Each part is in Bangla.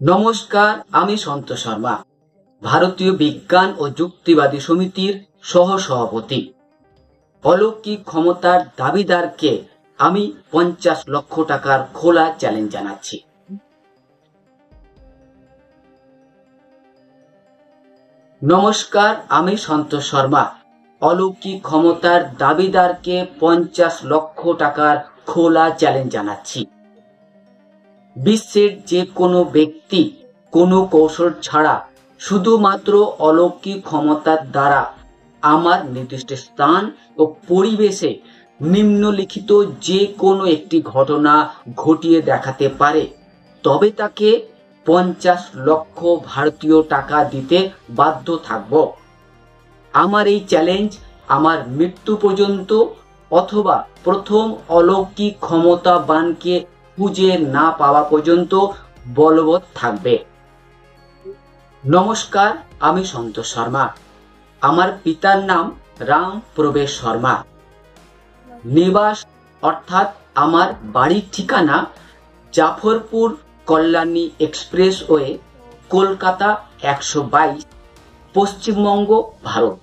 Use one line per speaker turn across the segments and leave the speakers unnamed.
নমস্কার, আমি সন্তোষ শর্মা, ভারতীয় বিজ্ঞান ও যুক্তিবাদী সমিতির সহ-সভাপতি। অলৌকিক ক্ষমতার দাবিদারকে আমি 50 লক্ষ টাকার খোলা চ্যালেঞ্জ জানাচ্ছি। নমস্কার, আমি সন্তোষ শর্মা, অলৌকিক ক্ষমতার দাবিদারকে 50 লক্ষ টাকার খোলা চ্যালেঞ্জ জানাচ্ছি। বিশ্বের যে কোনো ব্যক্তি কোনো কৌশল ছাড়া শুধুমাত্র অলৌকিক ক্ষমতার দ্বারা আমার নির্দিষ্ট স্থান ও পরিবেশে নিম্নলিখিত যে কোনো একটি ঘটনা ঘটিয়ে দেখাতে পারে, তবে তাকে 50 লক্ষ ভারতীয় টাকা দিতে বাধ্য থাকব। আমার এই চ্যালেঞ্জ আমার মৃত্যু পর্যন্ত অথবা প্রথম অলৌকিক ক্ষমতাবানকে খুঁজে না পাওয়া পর্যন্ত বলবৎ থাকবে। নমস্কার, আমি সন্তোষ শর্মা। আমার পিতার নাম রাম প্রবেশ শর্মা। নিবাস অর্থাৎ আমার বাড়ির ঠিকানা জাফরপুর কল্যাণী এক্সপ্রেসওয়ে, কলকাতা 122, পশ্চিমবঙ্গ, ভারত।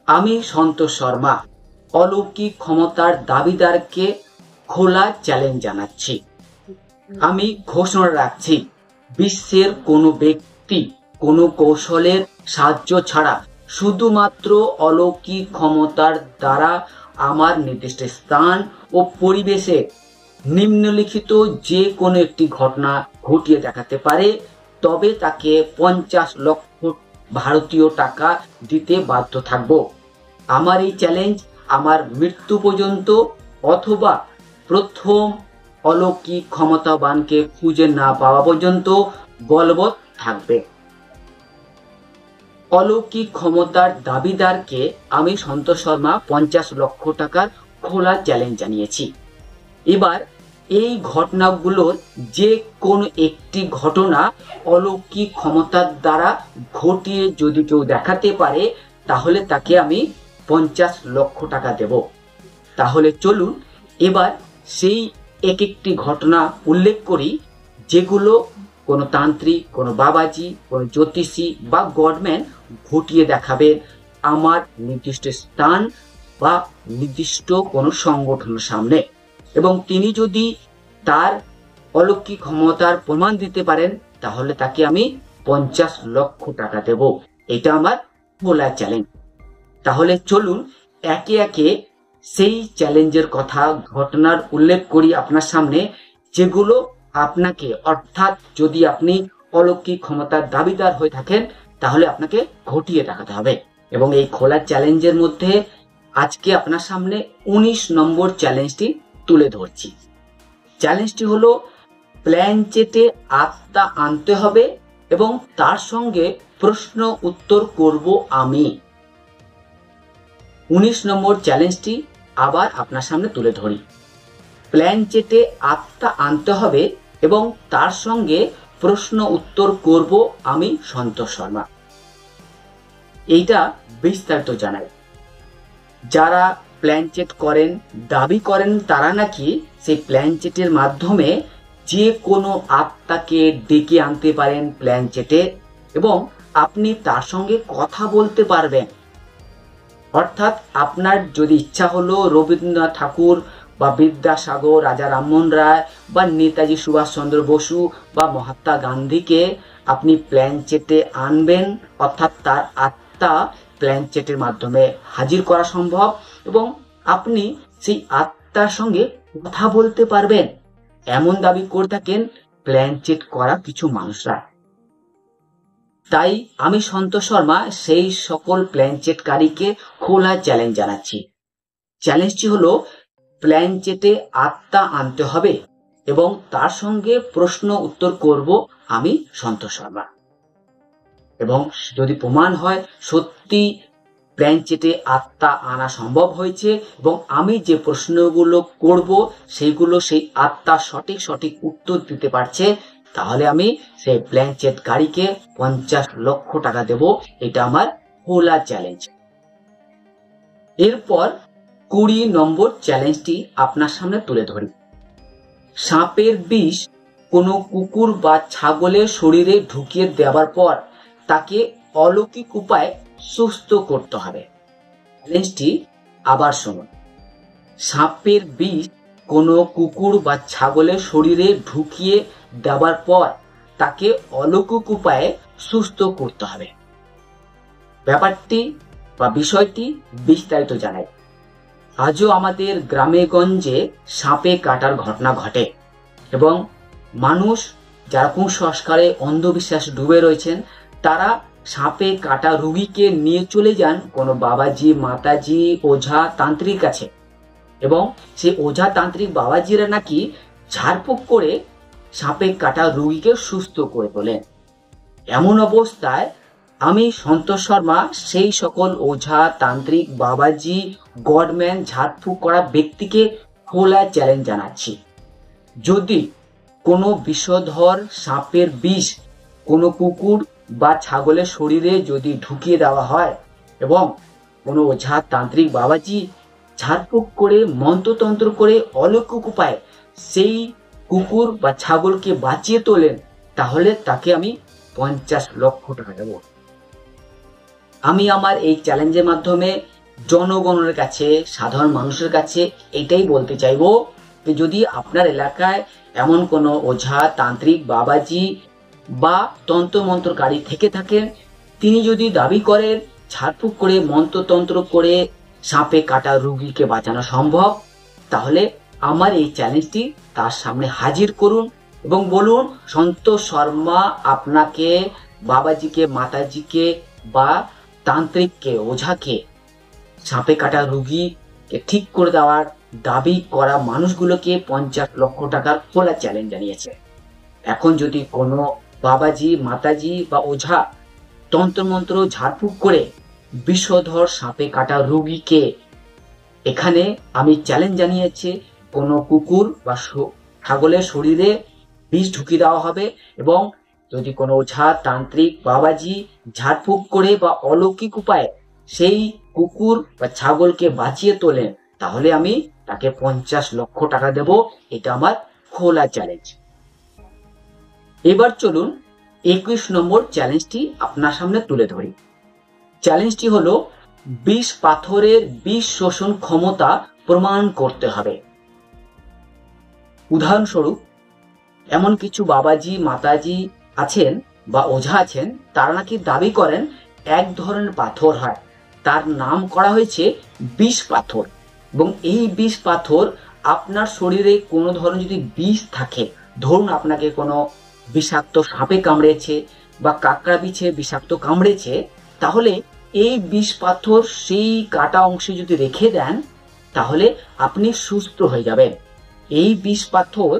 আমি সন্তোষ শর্মা অলৌকিক ক্ষমতার দাবিদারকে খোলা চ্যালেঞ্জ জানাচ্ছি। আমি ঘোষণা রাখছি, বিশ্বের কোনো ব্যক্তি কোনো কৌশলের সাহায্য ছাড়া শুধুমাত্র অলৌকিক ক্ষমতার দ্বারা আমার নির্দিষ্ট স্থান ও পরিবেশে নিম্নলিখিত যে কোনো একটি ঘটনা ঘটিয়ে দেখাতে পারে, তবে তাকে 50 লক্ষ ভারতীয় টাকা দিতে বাধ্য থাকব। আমার এই চ্যালেঞ্জ আমার মৃত্যু পর্যন্ত অথবা প্রথম অলৌকিক ক্ষমতাবানকে খুঁজে না পাওয়া পর্যন্ত বলবৎ থাকবে। অলৌকিক ক্ষমতার দাবিদারকে আমি সন্তোষ শর্মা 50 লক্ষ টাকার খোলা চ্যালেঞ্জ জানিয়েছি। এবার এই ঘটনাগুলোর যে কোনো একটি ঘটনা অলৌকিক ক্ষমতার দ্বারা ঘটিয়ে যদি কেউ দেখাতে পারে, তাহলে তাকে আমি 50 লক্ষ টাকা দেব। তাহলে চলুন এবার সেই এক একটি ঘটনা উল্লেখ করি, যেগুলো কোনো তান্ত্রিক, কোনো বাবাজি, কোনো জ্যোতিষী বা গডম্যান ঘটিয়ে দেখাবে আমার নির্দিষ্ট স্থান বা নির্দিষ্ট কোনো সংগঠনের সামনে, এবং তিনি যদি তার অলৌকিক ক্ষমতার প্রমাণ দিতে পারেন, তাহলে তাকে আমি 50 লক্ষ টাকা দেব। এটা আমার খোলা চ্যালেঞ্জ। তাহলে চলুন একে একে সেই চ্যালেঞ্জের কথা, ঘটনার উল্লেখ করি আপনার সামনে, যেগুলো আপনাকে, অর্থাৎ যদি আপনি অলৌকিক ক্ষমতার দাবিদার হয়ে থাকেন, তাহলে আপনাকে ঘটিয়ে দেখাতে হবে। এবং এই খোলা চ্যালেঞ্জের মধ্যে আজকে আপনার সামনে 19 নম্বর চ্যালেঞ্জটি তুলে ধরছি। চ্যালেঞ্জটি হলো, প্ল্যানচেটে আত্মা আনতে হবে এবং তার সঙ্গে প্রশ্ন উত্তর করব আমি। 19 নম্বর চ্যালেঞ্জটি আবার আপনার সামনে তুলে ধরি। প্ল্যানচেটে আত্মা আনতে হবে এবং তার সঙ্গে প্রশ্ন উত্তর করব আমি সন্তোষ শর্মা। এইটা বিস্তারিত জানাই। যারা প্ল্যানচেট করেন, দাবি করেন তারা নাকি সেই প্ল্যানচেটের মাধ্যমে যে কোনো আত্মাকে ডেকে আনতে পারেন প্ল্যানচেটে, এবং আপনি তার সঙ্গে কথা বলতে পারবেন। অর্থাৎ আপনার যদি ইচ্ছা হলো রবীন্দ্রনাথ ঠাকুর বা বিদ্যাসাগর, রাজা রামমোহন রায় বা নেতাজি সুভাষচন্দ্র বসু বা মহাত্মা গান্ধীকে আপনি প্ল্যানচেটে আনবেন, অর্থাৎ তার আত্মা প্ল্যানচেটের মাধ্যমে হাজির করা সম্ভব, এবং আপনি সেই আত্মার সঙ্গে কথা বলতে পারবেন, এমন দাবি করে থাকেন প্ল্যানচেট করা কিছু মানুষরা। তাই আমি সন্তোষ শর্মা সেই সকল প্ল্যানচেটকারীকে খোলা চ্যালেঞ্জ জানাচ্ছি। চ্যালেঞ্জটি হলো, প্ল্যানচেটে আত্মা আনতে হবে এবং তার সঙ্গে প্রশ্ন উত্তর করব আমি সন্তোষ শর্মা। এবং যদি প্রমাণ হয় সত্যি প্ল্যানচেটে আত্মা আনা সম্ভব হয়েছে এবং আমি যে প্রশ্নগুলো করব সেইগুলো সেই আত্মা সঠিক উত্তর দিতে পারছে, তাহলে আমি সেই প্ল্যানচেট গাড়িকে 50 লক্ষ টাকা দেব। এটা আমার খোলা চ্যালেঞ্জ। এরপর 20 নম্বর চ্যালেঞ্জটি আপনার সামনে তুলে ধরি। সাপের বিষ কোনো কুকুর বা ছাগলের শরীরে ঢুকিয়ে দেওয়ার পর তাকে অলৌকিক উপায়ে সুস্থ করতে হবে। চ্যালেঞ্জটি আবার শুনুন। সাপের বিষ কোনো কুকুর বা ছাগলের শরীরে ঢুকিয়ে দেওয়ার পর তাকে অলৌকিক উপায়ে সুস্থ করতে হবে। ব্যাপারটি বা বিষয়টি বিস্তারিত জানাই। আজও আমাদের গ্রামে গঞ্জে সাপে কাটার ঘটনা ঘটে এবং মানুষ যারা কুসংস্কারে অন্ধবিশ্বাস ডুবে রয়েছেন তারা সাপে কাটা রোগীকে নিয়ে চলে যান কোনো বাবাজি, মাতাজি, ওঝা, তান্ত্রিক কাছে এবং সেই ওঝা, তান্ত্রিক, বাবাজিরা নাকি ঝাড়ফুঁক করে সাপে কাটা রোগীকে সুস্থ করে তোলেন। এমন অবস্থায় আমি সন্তোষ শর্মা সেই সকল ওঝা, তান্ত্রিক, বাবাজি, গডম্যান, ঝাড়ফুঁক করা ব্যক্তিকে খোলা চ্যালেঞ্জ জানাচ্ছি, যদি কোনো বিষধর সাপের বিষ কোনো কুকুর বা ছাগলের শরীরে যদি ঢুকিয়ে দেওয়া হয় এবং কোনো ওঝা, তান্ত্রিক, বাবাজি ঝাড়ফুঁক করে মন্ত্রতন্ত্র করে অলৌকিক উপায়ে সেই কুকুর বা ছাগলকে বাঁচিয়ে তোলেন, তাহলে তাকে আমি 50 লক্ষ টাকা দেব। আমি আমার এই চ্যালেঞ্জের মাধ্যমে জনগণের কাছে, সাধারণ মানুষের কাছে এটাই বলতে চাইব যে যদি আপনার এলাকায় এমন কোনো ওঝা, তান্ত্রিক, বাবাজি বা তন্ত্রমন্ত্রকারী থেকে থাকেন, তিনি যদি দাবি করেন ঝাড়ফুঁক করে মন্ত্রতন্ত্র করে সাপে কাটা রোগীকে বাঁচানো সম্ভব, তাহলে আমার এই চ্যালেঞ্জটি তার সামনে হাজির করুন এবং বলুন সন্তোষ শর্মা আপনাকে, বাবাজিকে, মাতাজিকে বা তান্ত্রিককে, ওঝাকে সাপে কাটা রোগীকে ঠিক করে দেওয়ার দাবি করা মানুষগুলোকে 50 লক্ষ টাকার খোলা চ্যালেঞ্জ জানিয়েছে। এখন যদি কোনো বাবাজি, মাতাজি বা ওঝা তন্ত্রমন্ত্র ঝাড়ফুঁক করে বিষধর সাপে কাটা রোগীকে, এখানে আমি চ্যালেঞ্জ জানিয়েছি, কোনো কুকুর বা ছাগলের শরীরে বিষ ঢুকিয়ে দেওয়া হবে এবং যদি কোনো ওঝা, তান্ত্রিক, বাবাজি ঝাড়ফুঁক করে বা অলৌকিক উপায়ে সেই কুকুর বা ছাগলকে বাঁচিয়ে তোলেন, তাহলে আমি তাকে 50 লক্ষ টাকা দেব। এটা আমার খোলা চ্যালেঞ্জ। এবার চলুন 21 নম্বর চ্যালেঞ্জটি আপনার সামনে তুলে ধরি। চ্যালেঞ্জটি হলো বিষ পাথরের বিষ শোষণ ক্ষমতা প্রমাণ করতে হবে। উদাহরণস্বরূপ, এমন কিছু বাবাজি, মাতাজি আছেন বা ওঝা আছেন, তারা নাকি দাবি করেন এক ধরনের পাথর হয়, তার নাম করা হয়েছে বিষ পাথর, এবং এই বিষ পাথর আপনার শরীরে কোনো ধরনের যদি বিষ থাকে, ধরুন আপনাকে কোনো বিষাক্ত সাপে কামড়েছে বা কাঁকড়া বিছে বিষাক্ত কামড়েছে, তাহলে এই বিষ পাথর সেই কাটা অংশে যদি রেখে দেন, তাহলে আপনি সুস্থ হয়ে যাবেন। এই বিষ পাথর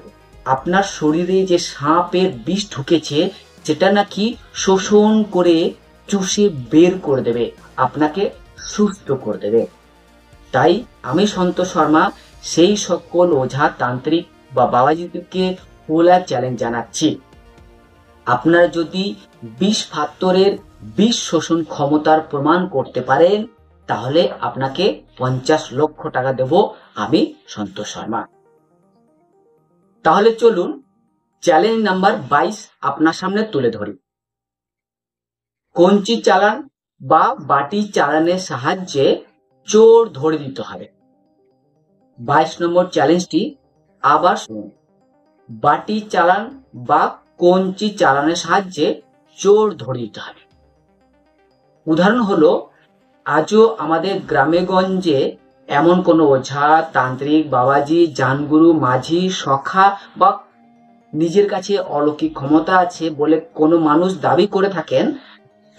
আপনার শরীরে যে সাপের বিষ ঢুকেছে সেটা নাকি শোষণ করে চুষে বের করে দেবে, আপনাকে সুস্থ করে দেবে। তাই আমি সন্তোষ শর্মা সেই সকল ওঝা, তান্ত্রিক বা বাবাজিকে খোলা চ্যালেঞ্জ জানাচ্ছি, আপনারা যদি বিষ পাথরের বিষ শোষণ ক্ষমতার প্রমাণ করতে পারেন, তাহলে আপনাকে 50 লক্ষ টাকা দেব আমি সন্তোষ শর্মা। তাহলে চলুন চ্যালেঞ্জ নাম্বার 22 আপনার সামনে তুলে ধরি। কঞ্চি চালান বা বাটি চালানের সাহায্যে চোর ধরে দিতে হবে। 22 নম্বর চ্যালেঞ্জটি আবার শুনুন। বাটি চালান বা কঞ্চি চালানের সাহায্যে চোর ধরে দিতে হবে। উদাহরণ হলো, আজও আমাদের গ্রামে গঞ্জে এমন কোনো ওঝা, তান্ত্রিক, বাবাজি, জানগুরু, মাঝি, সখা বা নিজের কাছে অলৌকিক ক্ষমতা আছে বলে কোনো মানুষ দাবি করে থাকেন,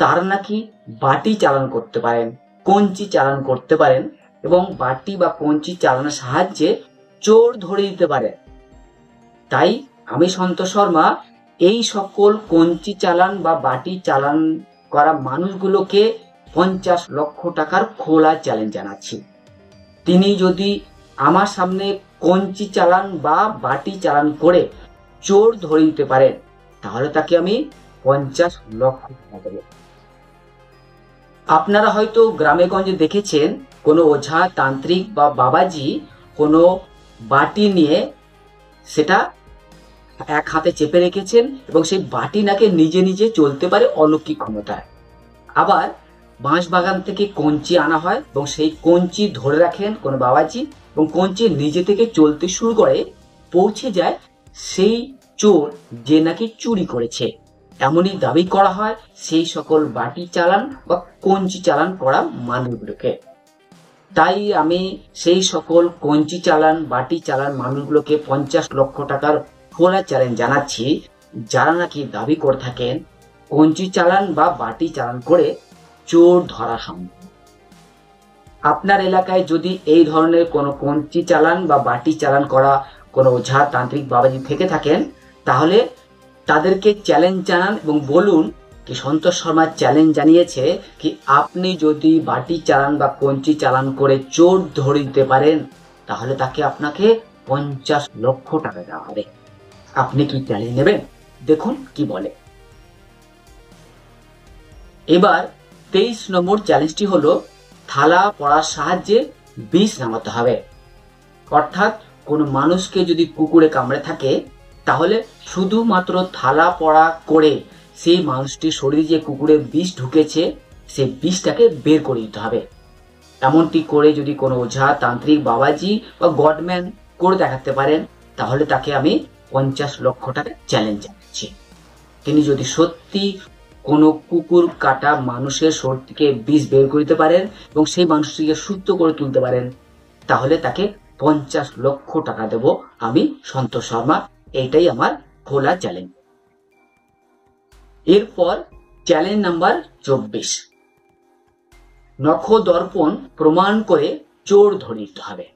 তারা নাকি বাটি চালান করতে পারেন, কঞ্চি চালান করতে পারেন এবং বাটি বা কঞ্চি চালানোর সাহায্যে চোর ধরে দিতে পারে। তাই আমি সন্তোষ শর্মা এই সকল কঞ্চি চালান বা বাটি চালান করা মানুষগুলোকে 50 লক্ষ টাকার খোলা চ্যালেঞ্জ জানাচ্ছি। তিনি যদি আমার সামনে কঞ্চি চালান বা বাটি চালান করে চোর ধরে দিতে পারেন, তাহলে তাকে আমি 50 লক্ষ টাকা দেব। আপনারা হয়তো গ্রামে গঞ্জে দেখেছেন কোনো ওঝা, তান্ত্রিক বা বাবাজি কোনো বাটি নিয়ে সেটা এক হাতে চেপে রেখেছেন এবং সেই বাটি নাকি নিজে নিজে চলতে পারে অলৌকিক ক্ষমতায়। আবার বাঁশ বাগান থেকে কঞ্চি আনা হয় এবং সেই কঞ্চি ধরে রাখেন কোনো বাবাজি এবং কঞ্চি নিজে থেকে চলতে শুরু করে, পৌঁছে যায় সেই চোর যে নাকি চুরি করেছে। এমনই দাবি করা হয় সেই সকল বাটি চালান বা কঞ্চি চালান করা মানুষগুলোকে। তাই আমি সেই সকল কঞ্চি চালান বাটি চালান মানুষগুলোকে 50 লক্ষ টাকার খোলা চ্যালেঞ্জ জানাচ্ছি, যারা নাকি দাবি করে থাকেন কঞ্চি চালান বা বাটি চালান করে চোর ধরা সম্ভব। আপনার এলাকায় যদি এই ধরনের কোনো কঞ্চি চালান বা বাটি চালান করা কোনো ওঝা তান্ত্রিক বাবাজি থেকে থাকেন, তাহলে তাদেরকে চ্যালেঞ্জ জানান এবং বলুন কি সন্তোষ শর্মা চ্যালেঞ্জ জানিয়েছে কি আপনি যদি বাটি চালান বা কঞ্চি চালান করে চোর ধরে দিতে পারেন, তাহলে তাকে আপনাকে 50 লক্ষ টাকা দেওয়া হবে। আপনি কি চ্যালেঞ্জ নেবেন? দেখুন কি বলে। এবার 23 নম্বর চ্যালেঞ্জটি হলো থালা পড়ার সাহায্যে বিষ নামাতে হবে। অর্থাৎ কোনো মানুষকে যদি কুকুরে কামড়ে থাকে, তাহলে শুধুমাত্র থালা পড়া করে সেই মানুষটির শরীরে যে কুকুরের বিষ ঢুকেছে সেই বিষটাকে বের করে দিতে হবে। এমনটি করে যদি কোনো ওঝা তান্ত্রিক বাবাজি বা গডম্যান করে দেখাতে পারেন, তাহলে তাকে আমি 50 লক্ষ টাকা চ্যালেঞ্জ জানাচ্ছি। তিনি যদি সত্যি কোনো কুকুর কাটা মানুষের শরীর থেকে বিষ বের করে দিতে পারেন এবং সেই মানুষটিকে সুস্থ করে তুলতে পারেন, তাহলে তাকে 50 লক্ষ টাকা দেব আমি সন্তোষ শর্মা। এইটাই আমার খোলা চ্যালেঞ্জ। এরপর চ্যালেঞ্জ নাম্বার 24, নখ দর্পণ প্রমাণ করে চোর ধরে নিতে হবে।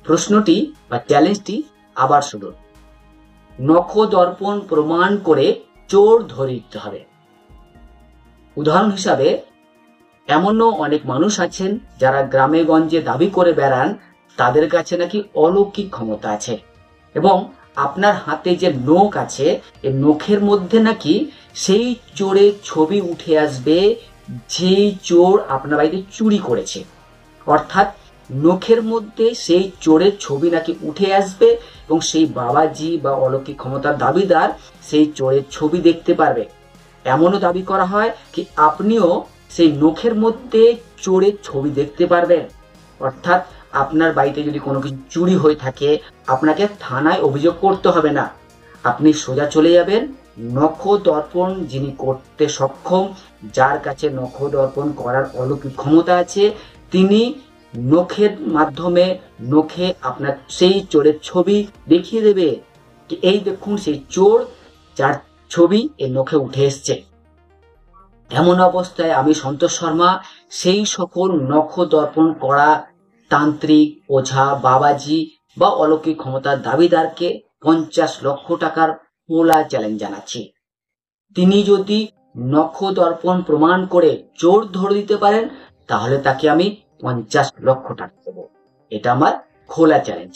প্রশ্নটি বা চ্যালেঞ্জটি আবার শুনুন। নখ দর্পণ প্রমাণ করে চোর ধরে নিতে হবে। উদাহরণ হিসাবে এমনও অনেক মানুষ আছেন যারা গ্রামে গঞ্জে দাবি করে বেড়ান তাদের কাছে নাকি অলৌকিক ক্ষমতা আছে এবং আপনার হাতে যে নখ আছে এই নখের মধ্যে নাকি সেই চোরের ছবি উঠে আসবে যেই চোর আপনার বাড়িতে চুরি করেছে। অর্থাৎ নখের মধ্যে সেই চোরের ছবি নাকি উঠে আসবে এবং সেই বাবাজি বা অলৌকিক ক্ষমতার দাবিদার সেই চোরের ছবি দেখতে পারবে। এমনও দাবি করা হয় কি আপনিও সেই নখের মধ্যে চোরের ছবি দেখতে পারবেন। অর্থাৎ আপনার বাড়িতে যদি কোনো কিছু চুরি হয়ে থাকে, আপনাকে থানায় অভিযোগ করতে হবে না। আপনি সোজা চলে যাবেন নখ দর্পণ যিনি করতে সক্ষম, যার কাছে নখ দর্পণ করার অলৌকিক ক্ষমতা আছে, তিনি নখের মাধ্যমে নখে আপনার সেই চোরের ছবি দেখিয়ে দেবে। এই দেখুন সেই চোর যার ছবি এই নখে উঠে এসছে। এমন অবস্থায় আমি সন্তোষ শর্মা সেই সকল নখ দর্পণ করা তান্ত্রিক ওঝা বাবাজি বা অলৌকিক ক্ষমতার দাবিদারকে 50 লক্ষ টাকার খোলা চ্যালেঞ্জ জানাচ্ছি। তিনি যদি নখ দর্পণ প্রমাণ করে চোর ধরে দিতে পারেন, তাহলে তাকে আমি 50 লক্ষ টাকা দেব। এটা আমার খোলা চ্যালেঞ্জ।